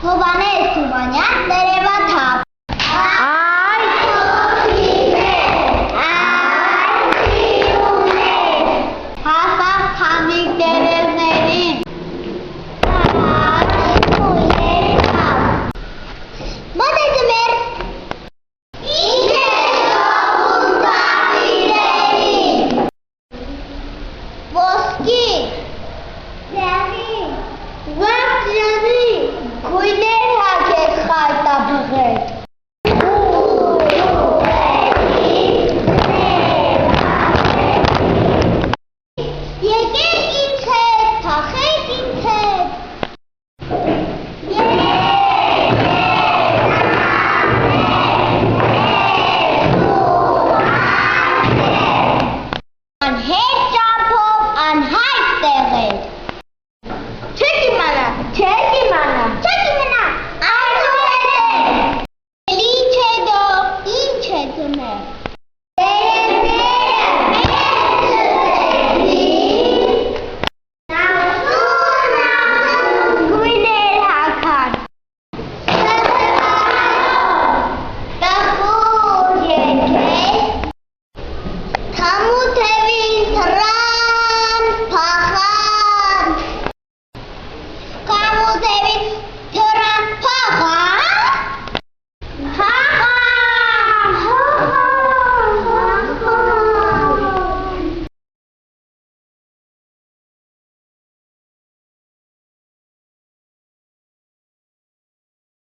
Հովանես Թումանյան, Տերևաթափ։ Այ հասավ թանիկ տերևներին։ Մոտ է ձմեր։ Ինչ է ժողում կապիրներին։ Ոսկի, ձեղի, վաղ ջանի, գույներ հագեց խայտաբղետ։